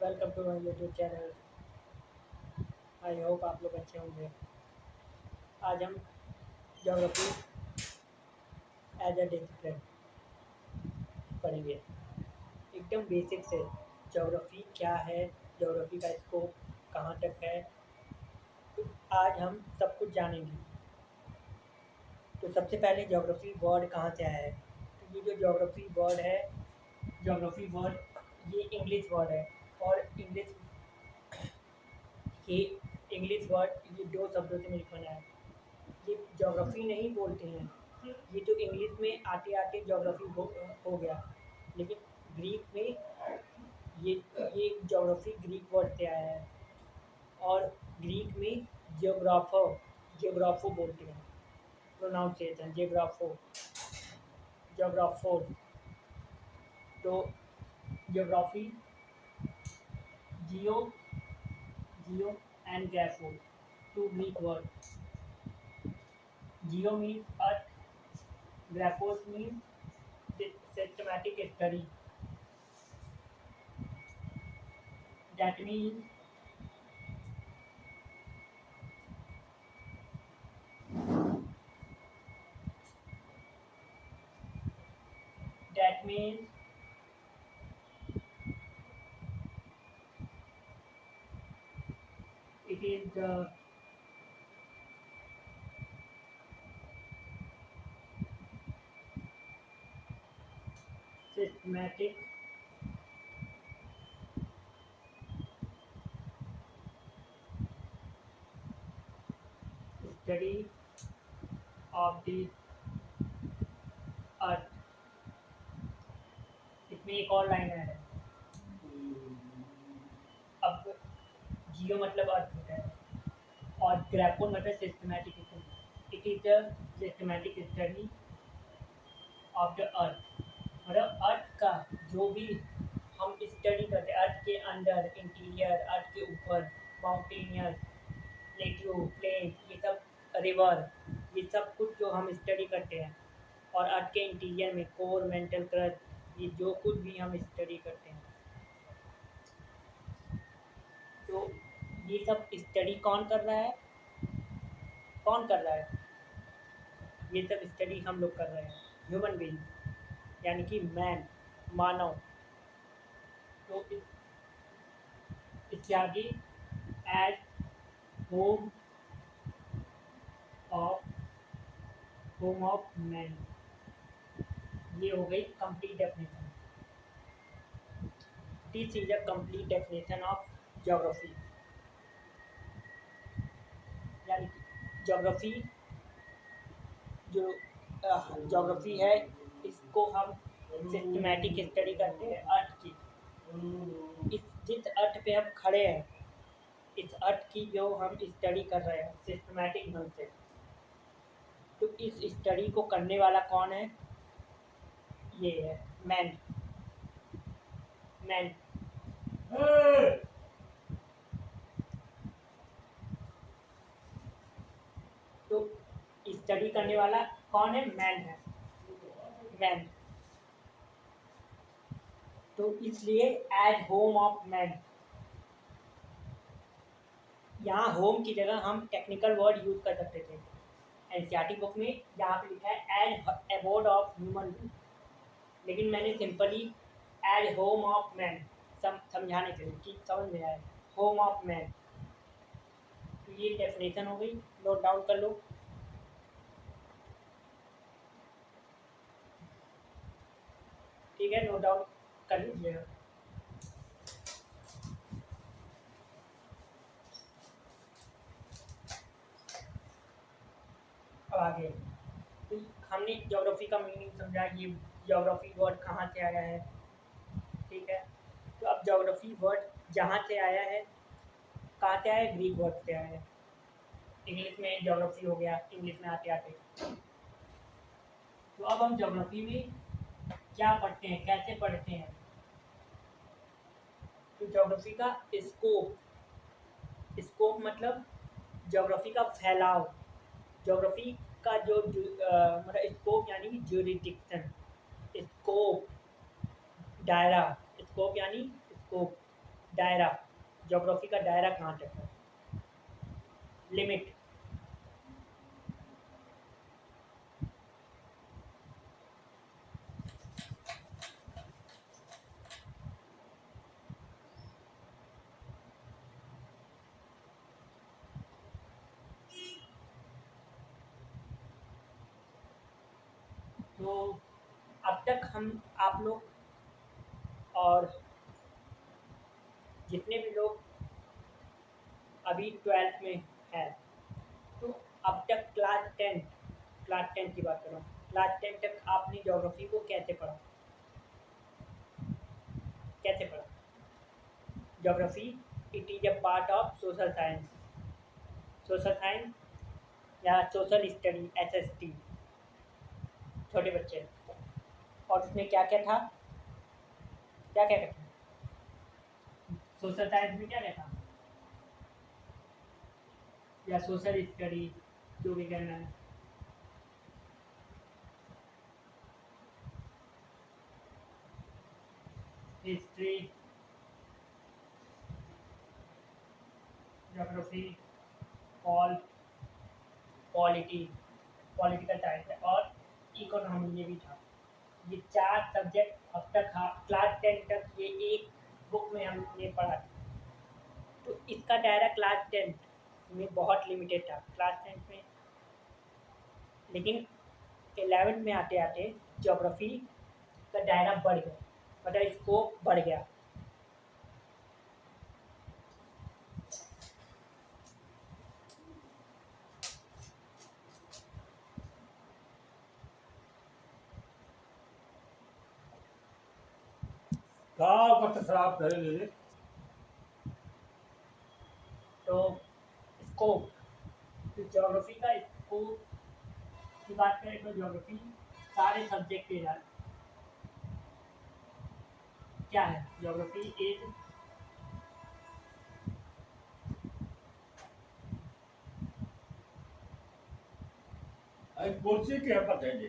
Welcome to my YouTube channel. I hope आप लोग अच्छे होंगे। आज हम ज्योग्राफी एज अ डिसिप्लिन पढ़ेंगे, एकदम बेसिक से। ज्योग्राफी क्या है, ज्योग्राफी का स्कोप कहाँ तक है, तो आज हम सब कुछ जानेंगे। तो सबसे पहले ज्योग्राफी वर्ड कहाँ से आया है। तो ये जो ज्योग्राफी वर्ड है, ज्योग्राफी वर्ड ये इंग्लिश वर्ड है। और ये इंग्लिश वर्ड ये दो शब्दों से मिल बना है। ये ज्योग्राफी नहीं बोलते हैं, ये तो इंग्लिश में आते आते ज्योग्राफी हो गया। लेकिन ग्रीक में ये ये ज्योग्राफी ग्रीक वर्ड से आया है। और ग्रीक में जियोग्राफो बोलते हैं। प्रोनाउंसिएशन जियोग्राफो, जियोग्राफोर। तो जियोग्राफी, जियो जियो एंड ग्राफो, two Greek word. Geo mean earth, ग्राफोस mean systematic study. That mean that means it is the systematic study of the earth। इसमें एक और लाइन है। अब जियो मतलब अर्थ होता है और ग्राफो मतलब systematic study. It is the systematic study of the earth. मतलब अर्थ का जो भी हम स्टडी करते हैं, अर्थ के अंदर, इंटीरियर, अर्थ के ऊपर, माउंटेनियस, प्लेट्यू, प्लेन, ये सब, रिवर, ये सब कुछ जो हम स्टडी करते हैं। और अर्थ के इंटीरियर में कोर, मेंटल क्रस्ट, ये जो कुछ भी हम स्टडी करते हैं, तो ये सब स्टडी कौन कर रहा है? कौन कर रहा है? ये सब स्टडी हम लोग कर रहे हैं, ह्यूमन बीइंग, यानी कि मैन, मानव। तो इत्यादि as home of home of man. ये हो गई complete definition. This is a complete definition of geography. यानी कि ज्योग्राफी, जो ज्योग्राफी है, इसको हम सिस्टमैटिक स्टडी करते हैं अर्थ की। इस जिस अर्थ पे हम खड़े हैं, इस अर्थ की जो हम स्टडी कर रहे हैं सिस्टमैटिक ढंग से, तो इस स्टडी को करने वाला कौन है? ये है मैन। मैन। तो स्टडी करने वाला कौन है? मैन है, मैन। तो इसलिए एज होम ऑफ मैन, यहाँ होम की जगह हम टेक्निकल वर्ड यूज कर सकते थे। एनसीईआरटी बुक में यहाँ पे लिखा है as abode of human being, लेकिन मैंने simply as home of man समझाने के लिए कि समझ में आए, होम ऑफ मैन। तो ये डेफिनेशन हो गई, नोट डाउन कर लो। ठीक है, नोट डाउन कर लीजिएगा। अब आगे, तो हमने ज्योग्राफी का मीनिंग समझा, ये ज्योग्राफी वर्ड कहाँ से आया है। ठीक है, तो अब ज्योग्राफी वर्ड जहाँ से आया है, कहाँ से आया है? ग्रीक वर्ड से आया है। इंग्लिश में ज्योग्राफी हो गया, इंग्लिश में आते आते। तो अब हम ज्योग्राफी में क्या पढ़ते हैं, कैसे पढ़ते हैं? तो ज्योग्राफी का स्कोप, स्कोप मतलब ज्योग्राफी का फैलाव। ज्योग्राफी का जो मतलब स्कोप यानी कि ज्यूरिडिक्शन, स्कोप, दायरा, स्कोप यानी स्कोप, दायरा, ज्योग्राफी का दायरा कहाँ तक है, लिमिट। तो अब तक हम आप लोग और जितने भी लोग अभी 12th में हैं, तो अब तक क्लास टेंथ की बात कर रहा हूँ, क्लास टेंथ तक आपने ज्योग्राफी को कैसे पढ़ा? Geography, it is a part of social science या सोशल स्टडी, SST, छोटे बच्चे। और उसमें क्या क्या था, क्या क्या था सोशल साइंस में क्या क्या था, या सोशल स्टडी, जो भी करना है। History, geography, Paul polity political science है, और इकोनॉमी, ये भी था। ये 4 सब्जेक्ट अब तक क्लास 10 तक ये एक बुक में हमने पढ़ा। तो इसका दायरा क्लास 10 में बहुत लिमिटेड था, क्लास 10 में। लेकिन 11 में आते आते ज्योग्राफी का दायरा बढ़ गया, मतलब स्कोप बढ़ गया। खराब करेंगे। तो स्कोप, तो ज्योग्राफी का स्कोप की बात करें तो ज्योग्राफी सारे सब्जेक्ट के साथ क्या है, ज्योग्राफी एक कुर्सी के पता है।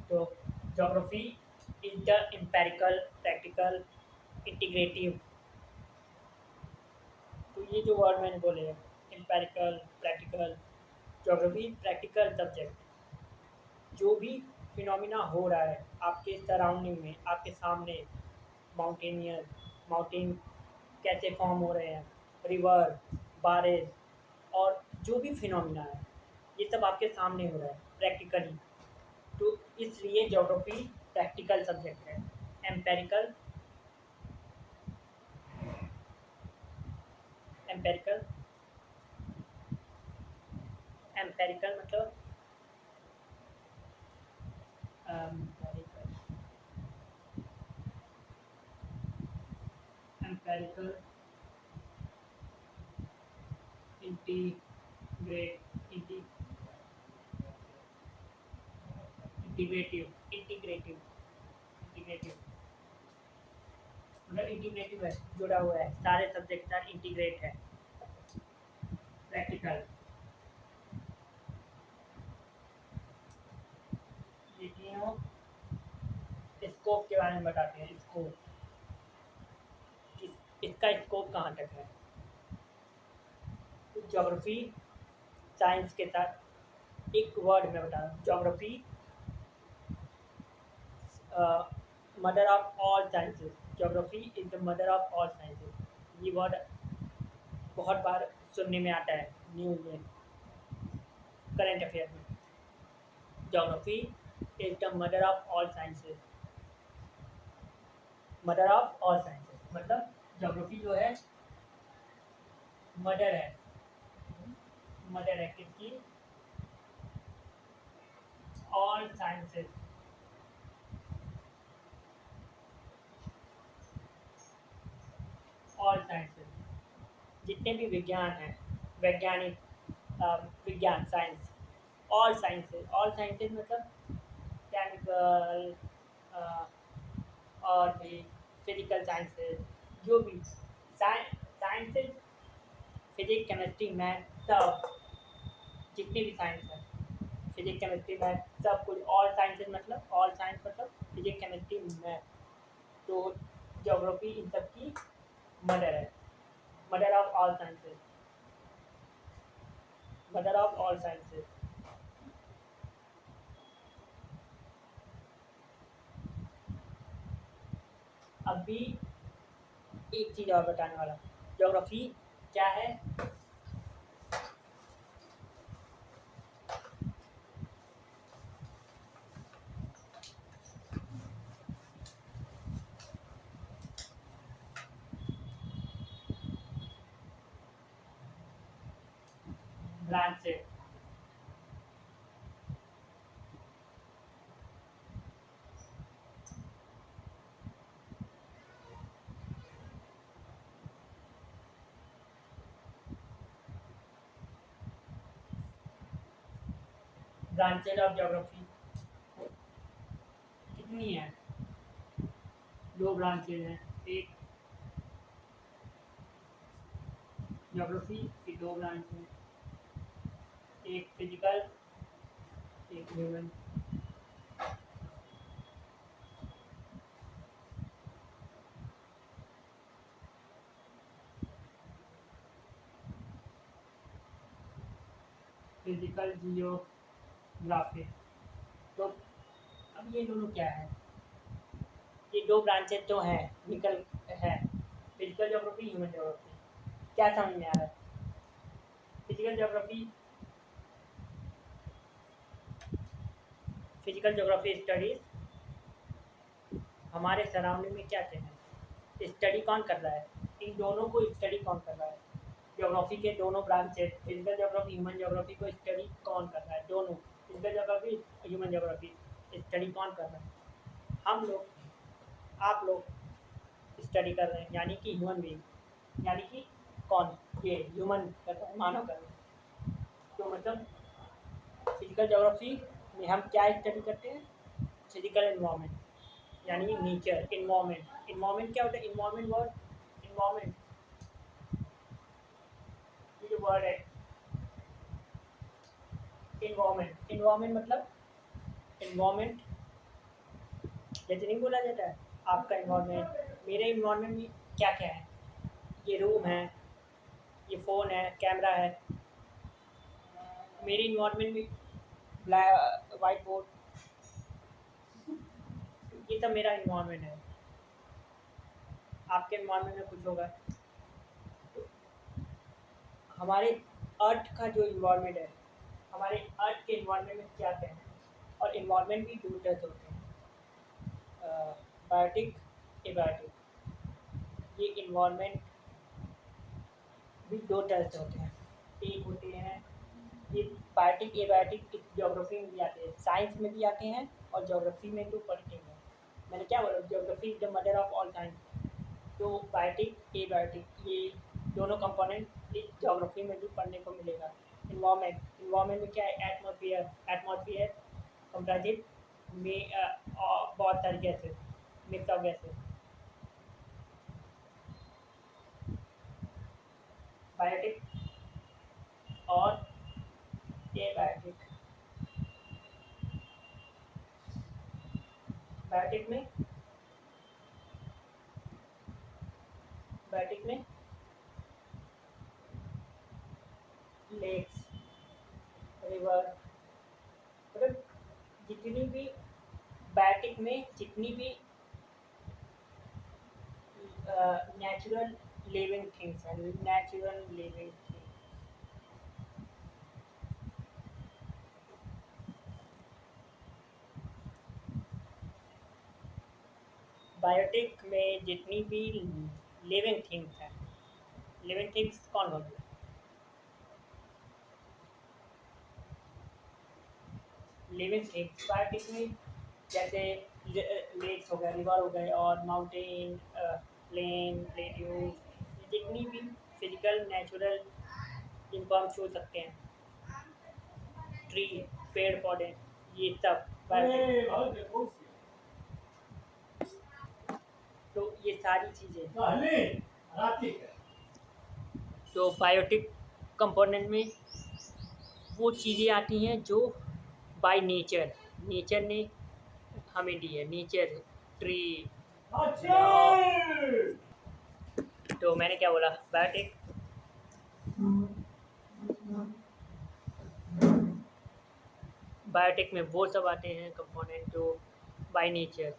तो geography is the empirical, practical, integrative. तो ये जो वर्ड मैंने बोले हैं, empirical, practical, geography practical subject. जो भी फिनोमिना हो रहा है आपके सराउंडिंग में, आपके सामने, माउंटेनियर माउंटेन कैसे फॉर्म हो रहे हैं, रिवर, बारिश, और जो भी फिनोमिना है, ये सब आपके सामने हो रहा है प्रैक्टिकली। तो इसलिए ज्योग्राफी प्रैक्टिकल सब्जेक्ट है। एम्पेरिकल, एम्पेरिकल एम्पेरिकल मतलब empirical integrate integrative integrative integrative मतलब इंटीग्रेटिव है, जुड़ा हुआ है, सारे सब्जेक्ट के साथ इंटीग्रेट है। प्रैक्टिकल, ये तीनों स्कोप के बारे में बताते हैं। स्कोप, इसका स्कोप कहाँ तक है। तो ज्योग्राफी साइंस के साथ एक वर्ड में बता रहा हूँ, geography mother of all sciences, geography is the mother of all sciences. ये वर्ड बहुत बार सुनने में आता है न्यूज़ में, करंट अफेयर में। Geography is the mother of all sciences, mother of all sciences मतलब ज्योग्राफी जो है मदर है, मदर है किसकी, ऑल साइंसेस, ऑल साइंसेस, जितने भी विज्ञान हैं, वैज्ञानिक, विज्ञान, साइंस, ऑल साइंसेज मतलब केमिकल, और भी फिजिकल साइंसेज, जो भी साइंसेज, फिजिक्स, केमिस्ट्री, मैथ, सब जितने भी साइंस हैं, फिजिक्स, केमिस्ट्री, मैथ, सब कुछ। ऑल साइंसेज मतलब, ऑल साइंस मतलब फिजिक्स, केमिस्ट्री, मैथ। तो ज्योग्राफी इन सब की मदर है, mother of all sciences, mother of all sciences. अभी एक चीज़ और बताने वाला, ज्योग्राफी क्या है। ब्रांचेज, ब्रांचेज ऑफ ज्योग्राफी कितनी है? 2 ब्रांचेज हैं, एक ज्योग्राफी की 2 ब्रांच हैं, एक फिजिकल, एक ह्यूमन। Physical geography. तो अब ये दोनों क्या है? ये 2 ब्रांचेज तो हैं, निकल है, फिजिकल ज्योग्राफी, ह्यूमन ज्योग्राफी। क्या समझ में आ रहा है? Physical geography, physical geography studies हमारे सराउंडिंग में क्या क्या है, स्टडी कौन कर रहा है, इन दोनों को स्टडी कौन कर रहा है। ज्योग्राफी के दोनों branches, physical geography, human geography को स्टडी कौन कर रहा है? दोनों, physical geography, human geography, study कौन कर रहा है? हम लोग, आप लोग स्टडी कर रहे हैं, यानी कि ह्यूमन बीइंग, यानी कि कौन? ये ह्यूमन कर रहा है, मानव कर रहा है। तो मतलब फिजिकल ज्योग्राफी में हम क्या स्टडी करते हैं? फिजिकल इन्वायरमेंट, यानी नेचर, इन्वायरमेंट। इन्वायरमेंट क्या होता है? इन्वायरमेंट वर्ड, इन्वायरमेंट ये जो वर्ड है, इन्वायरमेंट, इन्वायरमेंट मतलब इन्वायरमेंट जैसे नहीं बोला जाता है आपका इन्वायरमेंट, मेरे इन्वायरमेंट में क्या क्या है? ये रूम है, ये फ़ोन है, कैमरा है। मेरे इन्वायरमेंट में ब्लैक वाइट बोर्ड, ये सब मेरा इन्वायरमेंट है। आपके इन्वायरमेंट में कुछ होगा। तो हमारे अर्थ का जो इन्वायरमेंट है, हमारे अर्थ के इन्वायरमेंट में क्या क्या है? और इन्वायरमेंट भी 2 तरह से होते हैं, बायोटिक, एबायोटिक। ये इन्वायरमेंट भी 2 तरह से होते हैं। एक होते हैं ये बायोटिक, एबायोटिक, ज्योग्राफी में भी आते हैं, साइंस में भी आते हैं और ज्योग्राफी में तो पढ़ते हैं। मैंने क्या बोला? Geography is the mother of all science. तो बायोटिक, एबायोटिक ये दोनों कंपोनेंट इस ज्योग्राफी में भी पढ़ने को मिलेगा। इन्वायरमेंट, इन्वायरमेंट में क्या है? एटमॉस्फेयर, एटमॉस्फेयर कंप्राइज में बहुत सारी gases, mix of gases. Biotic और एबायोटिक, बायोटिक में, बायोटिक में लेक्स, रिवर, मतलब जितनी भी बायोटिक में जितनी भी नेचुरल लिविंग थिंग्स हैं, नेचुरल लिविंग थिंग्स। बायोटिक में जितनी भी लिविंग थिंग्स हैं, लिविंग थिंग्स कौन होती है? लिविंग थिंग्स बायोटिक में जैसे लेक्स हो गए, रिवर हो गए, और माउंटेन, प्लेन, प्लेट्यूज, जितनी भी फिजिकल नेचुरल जिनको हम छू सकते हैं, ट्री, पेड़ पौधे, ये सब बायोटिक। तो ये सारी चीज़ें, तो बायोटिक कंपोनेंट में वो चीज़ें आती हैं जो बाय नेचर, नेचर ने हमें दी है। नेचर, ट्री, अच्छा। तो मैंने क्या बोला, बायोटिक। बायोटिक में वो सब आते हैं कंपोनेंट जो बाय नेचर,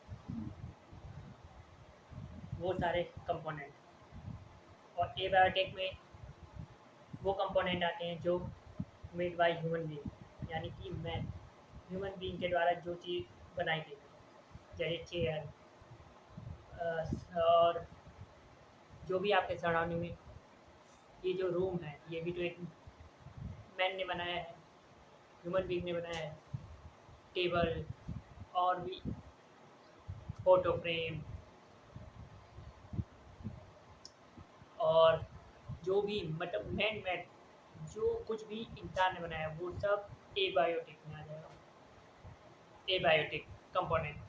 वो सारे कंपोनेंट। और ए बायोटिक में वो कंपोनेंट आते हैं जो मेड बाय ह्यूमन बीइंग, यानी कि मैन, ह्यूमन बीइंग के द्वारा जो चीज़ बनाई गई, जैसे चेयर और जो भी आपके सराउंडिंग में, ये जो रूम है ये भी तो एक मैन ने बनाया है, ह्यूमन बीइंग ने बनाया है। टेबल और भी, फोटो फ्रेम और जो भी मतलब मैन मेड, जो कुछ भी इंसान ने बनाया वो सब एबायोटिक में आ जाएगा। Abiotic component.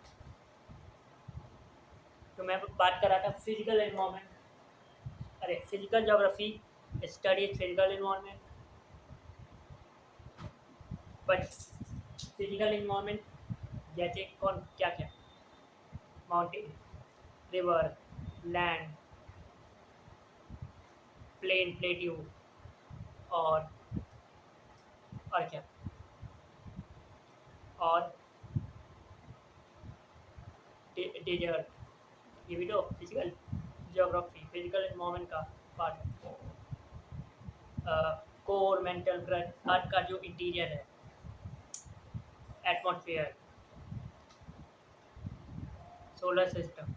तो मैं बात कर रहा था फिजिकल एनवायरनमेंट, अरे physical geography studies physical environment, but physical environment जैसे कौन क्या क्या, mountain, river, land, plain, plateau, और क्या, और डेजर्ट, ये भी तो फिजिकल ज्योग्राफी फिजिकल एनवायरनमेंट का पार्ट है। कोर मेंटल क्रस्ट, अर्थ का जो इंटीरियर है, एटमॉस्फेयर, सोलर सिस्टम,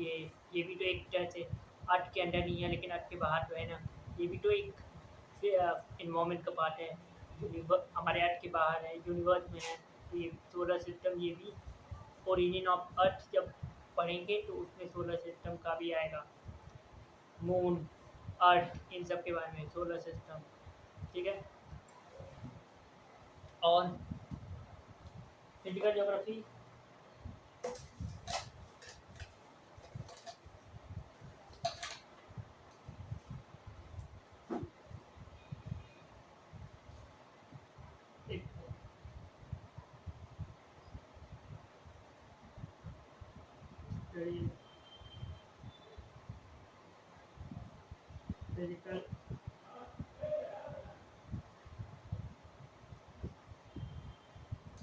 ये ये भी तो एक जैसे अर्थ के अंदर नहीं है लेकिन अर्थ के बाहर तो है ना, ये भी तो एक इन्वायरमेंट का पार्ट है। हमारे अर्थ के बाहर है, यूनिवर्स में है। तो ये सोलर सिस्टम, ये भी ओरिजिन ऑफ अर्थ जब पढ़ेंगे तो उसमें सोलर सिस्टम का भी आएगा, मून, अर्थ, इन सब के बारे में सोलर सिस्टम, ठीक है। और physical geography, physical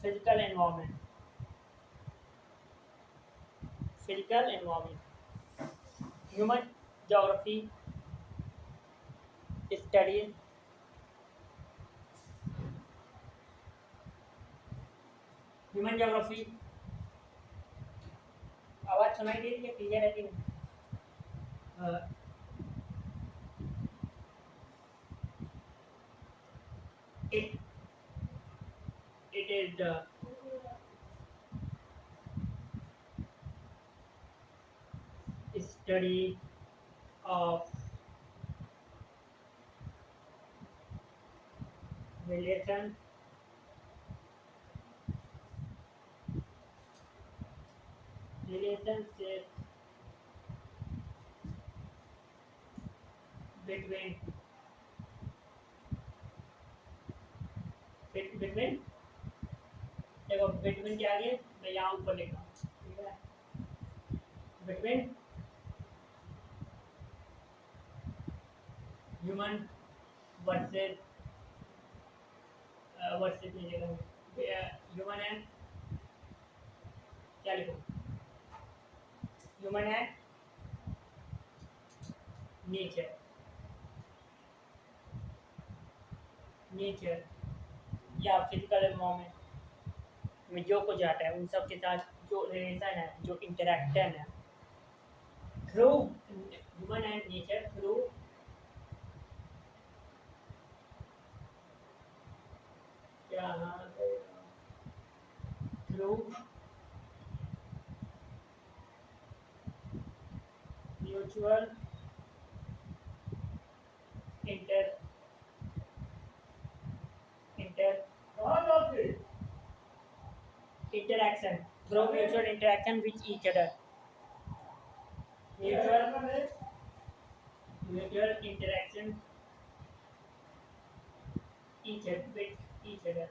physical environment, physical environment, human geography study, human geography. आवाज़ सुनाई दे रही है, क्लियर है कि नहीं? it it is the study of relation relationship between between, देखो between के आगे मैं यहाँ ऊपर लिख रहा हूँ, ठीक है। between human versus versus नहीं लिखा, ह्यूमन एंड क्या लिखो, ह्यूमन एंड नेचर, नेचर या फिजिकल एनवायरनमेंट में जो कुछ आता है उन सब के साथ जो रिलेशन है, जो इंटरेक्शन है through human and nature, through क्या, through mutual inter inter interaction, through mutual interaction with each other, mutual interaction each other with each other,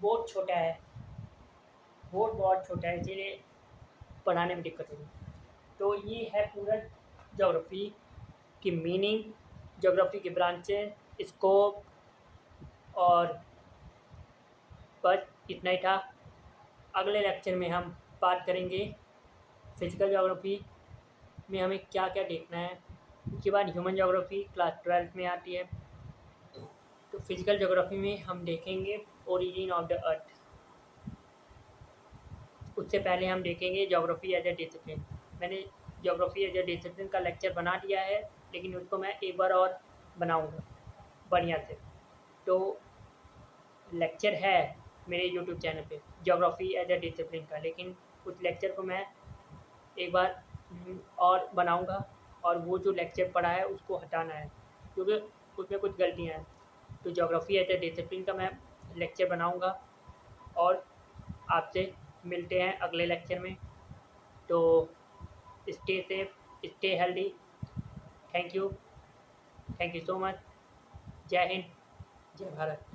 बहुत छोटा है, बोर्ड बहुत छोटा है, इसीलिए पढ़ाने में दिक्कत होगी। तो ये है पूरा ज्योग्राफी की मीनिंग, ज्योग्राफी के ब्रांचेस, स्कोप, और बस इतना ही था। अगले लेक्चर में हम बात करेंगे फिजिकल ज्योग्राफी में हमें क्या क्या देखना है। उसके बाद ह्यूमन ज्योग्राफी क्लास 12 में आती है। तो फिजिकल ज्योग्राफी में हम देखेंगे ओरिजिन ऑफ द अर्थ। उससे पहले हम देखेंगे ज्योग्राफी एज ए डिसिप्लिन। मैंने ज्योग्राफी एज ए डिसिप्लिन का लेक्चर बना दिया है, लेकिन उसको मैं एक बार और बनाऊंगा बढ़िया से। तो लेक्चर है मेरे यूट्यूब चैनल पे ज्योग्राफी एज ए डिसिप्लिन का, लेकिन उस लेक्चर को मैं एक बार और बनाऊंगा, और वो जो लेक्चर पढ़ा है उसको हटाना है क्योंकि उसमें कुछ गलतियाँ हैं। तो ज्योग्राफी एज ए डिसिप्लिन का मैं लेक्चर बनाऊंगा, और आपसे मिलते हैं अगले लेक्चर में। तो stay safe, stay healthy. Thank you so much. जय हिंद, जय भारत।